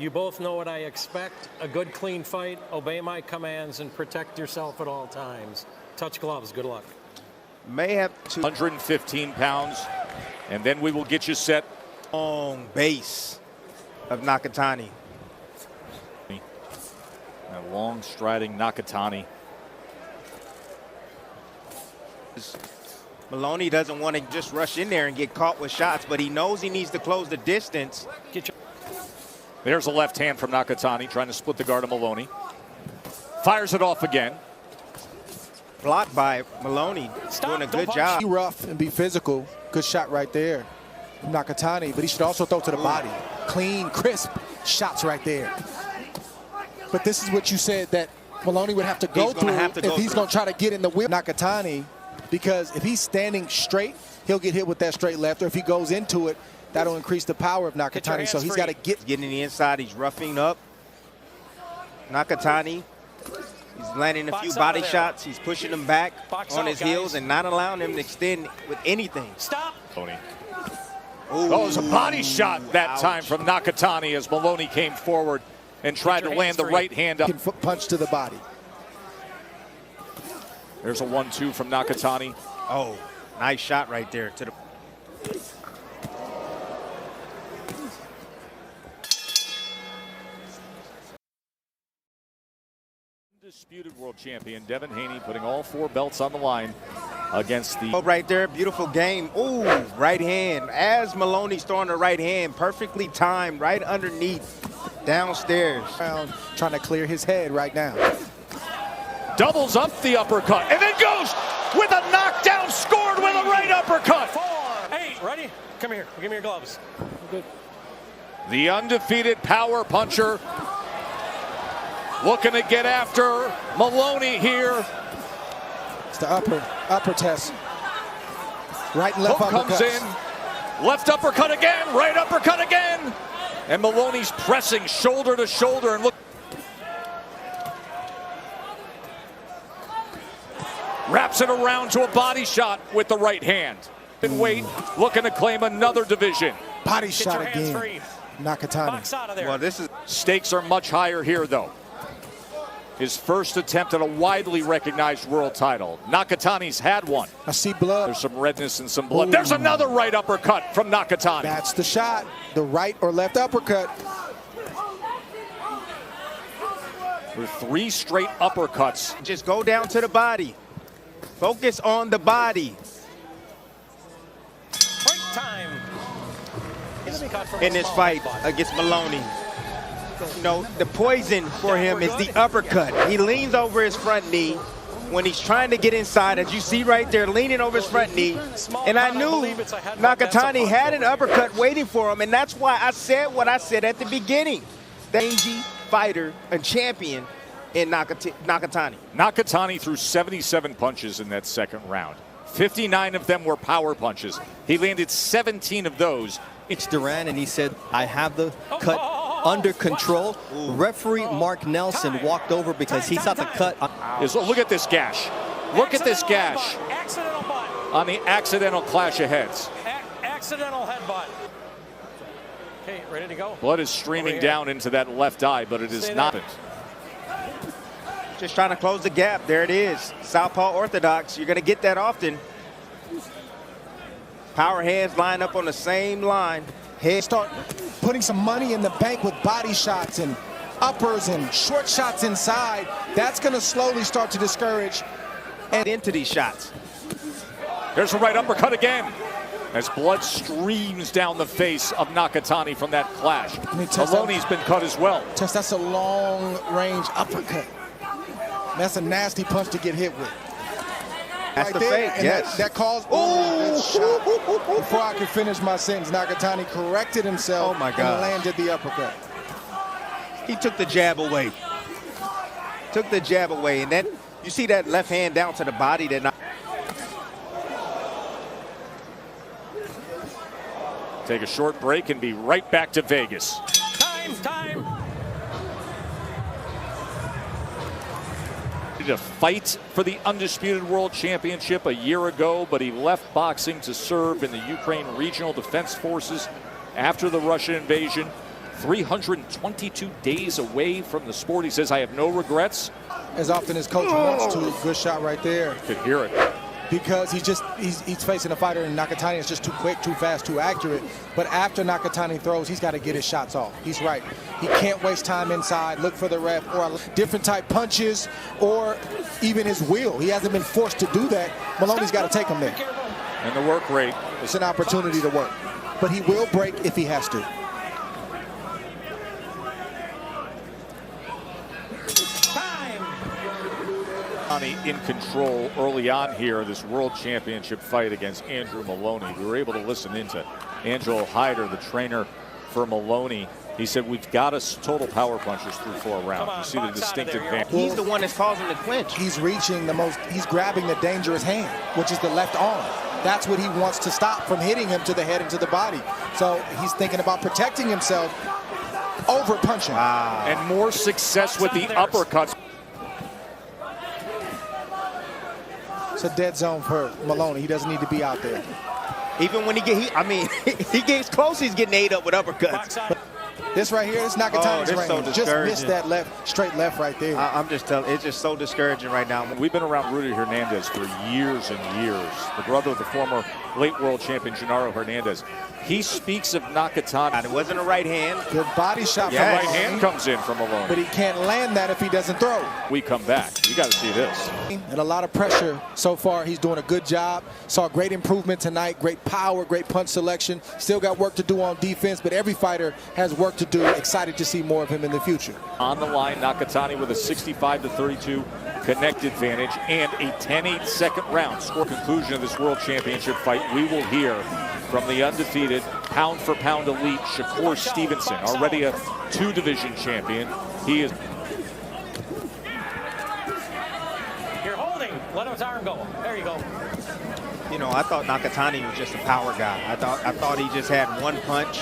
You both know what I expect. A good, clean fight. Obey my commands and protect yourself at all times. Touch gloves. Good luck. May have 115 pounds, and then we will get you set. Long base of Nakatani. A long striding Nakatani. Moloney doesn't want to just rush in there and get caught with shots, but he knows he needs to close the distance. There's a left hand from Nakatani trying to split the guard of Moloney. Fires it off again. Blocked by Moloney. Doing a good job. Be rough and be physical. Good shot right there from Nakatani, but he should also throw to the body. Clean, crisp shots right there. But this is what you said that Moloney would have to go through if he's going to try to get in the wheel. Nakatani, because if he's standing straight, he'll get hit with that straight left, or if he goes into it, that'll increase the power of Nakatani. So he's got to getting the inside. He's roughing up. Nakatani, he's landing a few body shots. He's pushing him back on his heels and not allowing him to extend with anything. Stop. Moloney. Oh, it was a body shot that time from Nakatani as Moloney came forward and tried to land the right hand up. Punch to the body. There's a 1-2 from Nakatani. Oh, nice shot right there to the. Undisputed world champion Devin Haney putting all 4 belts on the line against the. Oh, right there, beautiful game. Ooh, right hand. As Moloney's throwing the right hand, perfectly timed, right underneath, downstairs. Trying to clear his head right now. Doubles up the uppercut and then goes with a knockdown, scored with a right uppercut. 4, 8, ready? Come here. Give me your gloves. Good. The undefeated power puncher looking to get after Moloney here. It's the upper test. Right and left Hook uppercuts. comes in. Left uppercut again. Right uppercut again. And Moloney's pressing shoulder to shoulder and look. Wraps it around to a body shot with the right hand. And wait, looking to claim another division. Body shot again. Nakatani. Well, this is. Stakes are much higher here, though. His first attempt at a widely recognized world title. Nakatani's had one. I see blood. There's some redness and some blood. Ooh. There's another right uppercut from Nakatani. That's the shot. The right or left uppercut. For 3 straight uppercuts. Just go down to the body. Focus on the body. Break time. In this fight against Moloney. You know, the poison for him is the uppercut. He leans over his front knee when he's trying to get inside, as you see right there, leaning over his front knee. And I knew Nakatani had an uppercut waiting for him, and that's why I said what I said at the beginning. The rangy fighter and champion in Nakatani. Nakatani threw 77 punches in that second round. 59 of them were power punches. He landed 17 of those. It's Duran, and he said, I have the cut under control. Referee Mark Nelson walked over because he thought the cut. Look at this gash. Look at this gash on the accidental clash of heads. Accidental headbutt. Okay, ready to go? Blood is streaming down into that left eye, but it is not. Just trying to close the gap. There it is. Southpaw orthodox. You're going to get that often. Power hands line up on the same line. Head start putting some money in the bank with body shots and uppers and short shots inside. That's going to slowly start to discourage and into these shots. There's a right uppercut again as blood streams down the face of Nakatani from that clash. Moloney's been cut as well. That's a long-range uppercut. That's a nasty punch to get hit with. That's right the there, fake, yes. That caused that shot. Before I could finish my sentence, Nakatani corrected himself and landed the uppercut. He took the jab away. Took the jab away, and then you see that left hand down to the body. That Take a short break and be right back to Vegas. Time. To fight for the Undisputed World Championship a year ago, but he left boxing to serve in the Ukraine Regional Defense Forces after the Russian invasion. 322 days away from the sport. He says, I have no regrets. As often as coach wants to, good shot right there. Could hear it. Because he's facing a fighter in Nakatani that's just too quick, too fast, too accurate. But after Nakatani throws, he's got to get his shots off. He's right. He can't waste time inside, look for the ref, or different type punches, or even his will. He hasn't been forced to do that. Moloney's got to take him there. And the work rate. It's an opportunity to work. But he will break if he has to. In control early on here, this world championship fight against Andrew Moloney. We were able to listen into Angelo Hyder, the trainer for Moloney. He said, we've got us total power punchers through 4 rounds. You see the distinct advantage. He's the one that's causing the clinch. He's reaching he's grabbing the dangerous hand, which is the left arm. That's what he wants to stop from hitting him to the head and to the body. So he's thinking about protecting himself over punching. Wow. And more success with the uppercuts. It's a dead zone for Moloney. He doesn't need to be out there. Even when he gets close, he's getting ate up with uppercuts. This right here, this Nakatani's range. So just missed that straight left right there. I'm just telling you, it's just so discouraging right now. We've been around Rudy Hernandez for years and years. The brother of the former late world champion Genaro Hernandez. He speaks of Nakatani. And it wasn't a right hand. Good body shot The from right Moloney, hand comes in from Moloney. but he can't land that if he doesn't throw. We come back. You got to see this. And a lot of pressure so far. He's doing a good job. Saw great improvement tonight. Great power, great punch selection. Still got work to do on defense, but every fighter has work to do. Excited to see more of him in the future. On the line, Nakatani with a 65-32 connect advantage and a 10-8 second round. Score conclusion of this world championship fight. We will hear from the undefeated pound-for-pound elite Shakur Stevenson, already a 2-division champion. He is. You're holding. Let his arm go. There you go. You know, I thought Nakatani was just a power guy. I thought he just had one punch.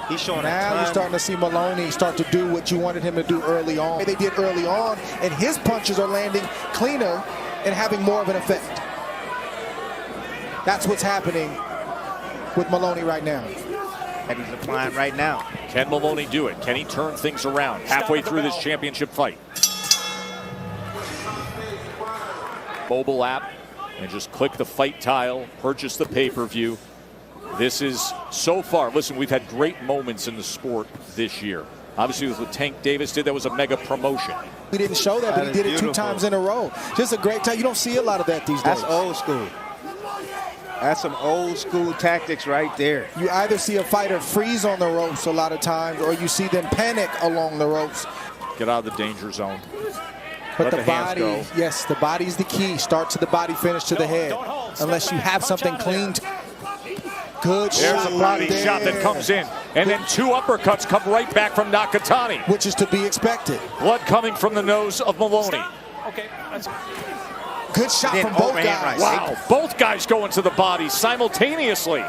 He's showing now you're starting to see Moloney start to do what you wanted him to do early on. They did early on, and his punches are landing cleaner and having more of an effect. That's what's happening with Moloney right now. And he's applying right now. Can Moloney do it? Can he turn things around halfway through this championship fight? Mobile app, and just click the fight tile, purchase the pay-per-view. This is, so far, listen, we've had great moments in the sport this year. Obviously, with what Tank Davis did, that was a mega promotion. He didn't show that, but he did it 2 times in a row. Just a great time. You don't see a lot of that these days. That's old school. That's some old school tactics right there. You either see a fighter freeze on the ropes a lot of times, or you see them panic along the ropes. Get out of the danger zone. But Let the body, hands go. yes, the body's the key. Start to the body, finish to the head. Unless you have something clean. Good There's shot a body right shot that there. comes in. And then 2 uppercuts come right back from Nakatani. Which is to be expected. Blood coming from the nose of Moloney. Okay. That's Good shot Then from both overhand guys. right. Wow, both guys going to the body simultaneously.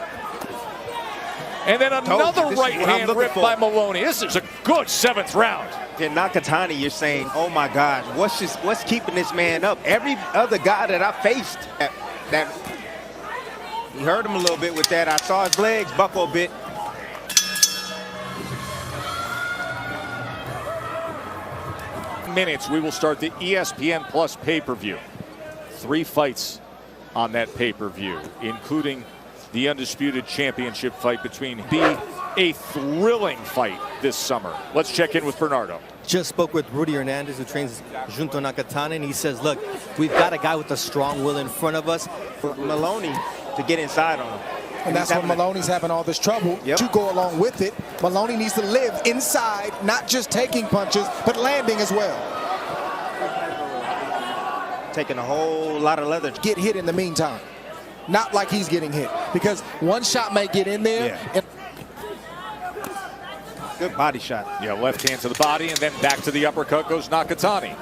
And then another this is right what I'm hand looking ripped for. by Moloney. This is a good 7th round. Then Nakatani, you're saying, oh my gosh, what's keeping this man up? Every other guy that I faced, that he hurt him a little bit with that. I saw his legs buckle a bit. Minutes, we will start the ESPN Plus pay-per-view. 3 fights on that pay-per-view, including the Undisputed Championship fight between a thrilling fight this summer. Let's check in with Bernardo. Just spoke with Rudy Hernandez, who trains Junto Nakatani, and he says, look, we've got a guy with a strong will in front of us. For Moloney to get inside on him. And that's when Moloney's having all this trouble to go along with it. Moloney needs to live inside, not just taking punches, but landing as well. Taking a whole lot of leather. Get hit in the meantime. Not like he's getting hit. Because one shot may get in there. Yeah. Good body shot. Yeah, left hand to the body, and then back to the uppercut goes Nakatani.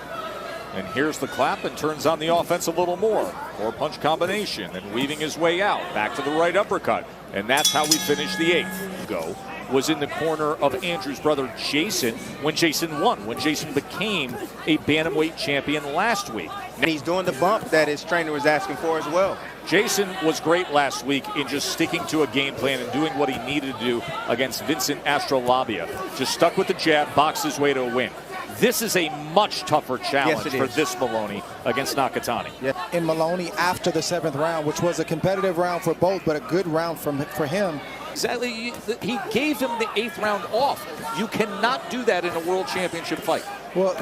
And here's the clap, and turns on the offense a little more. 4-punch combination, and weaving his way out. Back to the right uppercut. And that's how we finish the 8th. Go. was in the corner of Andrew's brother Jason when Jason won, when Jason became a bantamweight champion last week. And he's doing the bump that his trainer was asking for as well. Jason was great last week in just sticking to a game plan and doing what he needed to do against Vincent Astrolabia. Just stuck with the jab, boxed his way to a win. This is a much tougher challenge for this Moloney against Nakatani. In Moloney after the 7th round, which was a competitive round for both, but a good round for him. Exactly. He gave him the 8th round off. You cannot do that in a world championship fight. Well,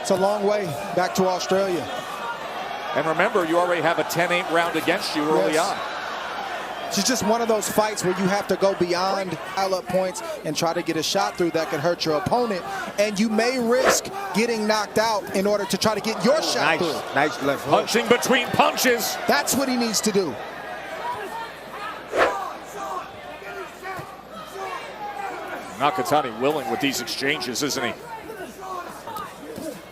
it's a long way back to Australia. And remember, you already have a 10-8 round against you early on. It's just one of those fights where you have to go beyond pile-up points and try to get a shot through that could hurt your opponent. And you may risk getting knocked out in order to try to get your shot through. Nice left hook. Punching between punches. That's what he needs to do. Nakatani willing with these exchanges, isn't he?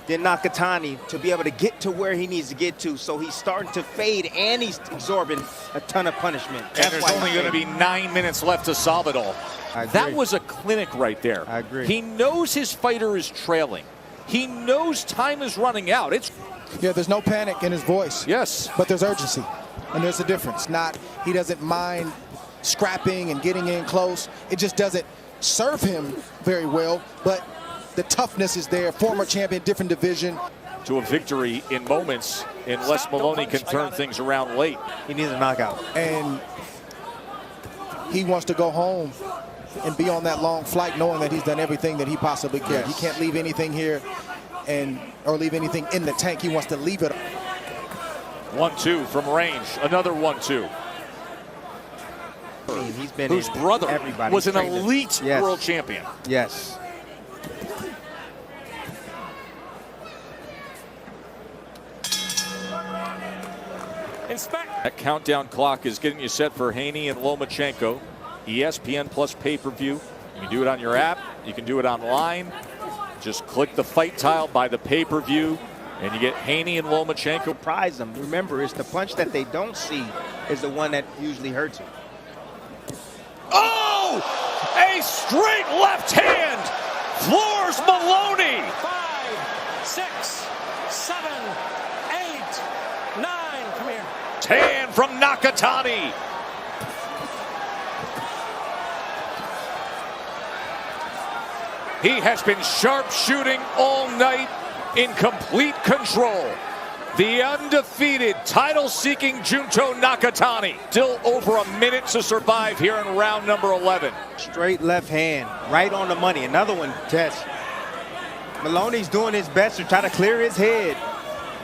Then Nakatani to be able to get to where he needs to get to. So he's starting to fade and he's absorbing a ton of punishment. And there's only going to be 9 minutes left to solve it all. That was a clinic right there. I agree. He knows his fighter is trailing. He knows time is running out. Yeah, there's no panic in his voice. Yes. But there's urgency. And there's a difference. He doesn't mind scrapping and getting in close. It just doesn't serve him very well. But the toughness is there. Former champion, different division. To a victory in moments, unless Moloney can turn things around late. He needs a knockout. And he wants to go home and be on that long flight knowing that he's done everything that he possibly can. He can't leave anything here or leave anything in the tank. He wants to leave it. 1-2 from range. Another 1-2. He's been Whose brother was an elite world champion. Yes. That countdown clock is getting you set for Haney and Lomachenko. ESPN Plus pay-per-view. You can do it on your app. You can do it online. Just click the fight tile, buy the pay-per-view, and you get Haney and Lomachenko. Surprise them. Remember, it's the punch that they don't see is the one that usually hurts him. Oh! A straight left hand floors Moloney. 5, 6, 7, 8, 9. Come here. Hand from Nakatani. He has been sharpshooting all night, in complete control. The undefeated title-seeking Junto Nakatani. Still over a minute to survive here in round number 11. Straight left hand, right on the money. Another one, Tess. Moloney's doing his best to try to clear his head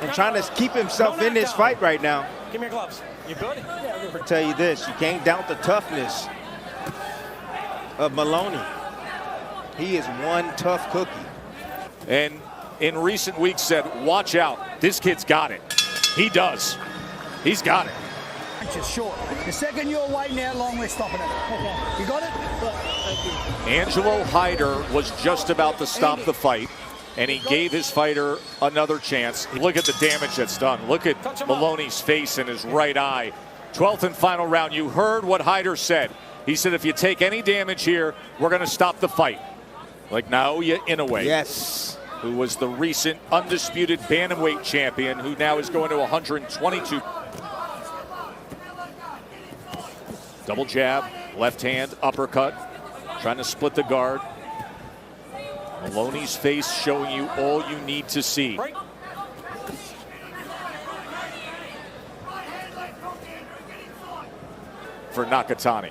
and trying to keep himself in this fight right now. Give me your gloves. You good? Yeah, I'll tell you this, you can't doubt the toughness of Moloney. He is one tough cookie. And in recent weeks said, watch out, this kid's got it. He does. He's got it. It's short. The second you're waiting out long, we're stopping it. Okay. You got it? Thank you. Angelo Hyder was just about to stop the fight, and he gave his fighter another chance. Look at the damage that's done. Look at Moloney's face and his right eye. 12th and final round. You heard what Hyder said. He said, if you take any damage here, we're going to stop the fight. Like Naoya Inoue. Yes. Who was the recent undisputed bantamweight champion, who now is going to 122. Double jab, left hand, uppercut, trying to split the guard. Moloney's face showing you all you need to see. For Nakatani.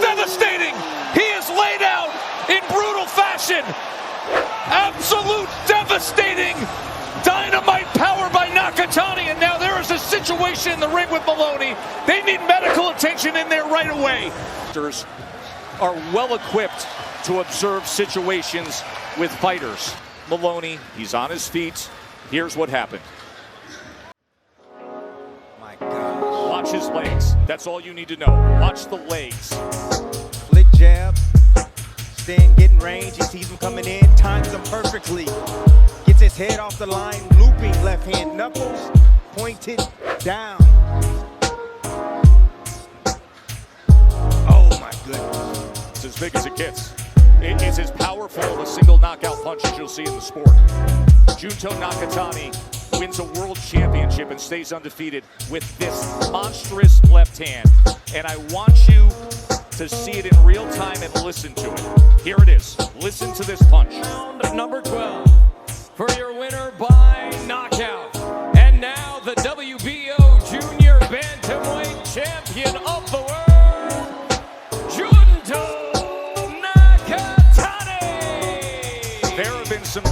Devastating. He is laid out in brutal fashion. Absolute devastating dynamite power by Nakatani, and now there is a situation in the ring with Moloney. They need medical attention in there right away. Doctors are well equipped to observe situations with fighters. Moloney, he's on his feet. Here's what happened. My God. Watch his legs. That's all you need to know. Watch the legs. Flick jab, stand, getting range. He sees him coming in, times him perfectly. Gets his head off the line, looping left hand knuckles. pointed down. Oh my goodness. It's as big as it gets. It's as powerful of a single knockout punch as you'll see in the sport. Junto Nakatani wins a world championship and stays undefeated with this monstrous left hand. And I want you to see it in real time and listen to it. Here it is. Listen to this punch. Round number 12 for your winner by knockout. And now the WBO Junior Bantamweight Champion of the world, Junto Nakatani. There have been some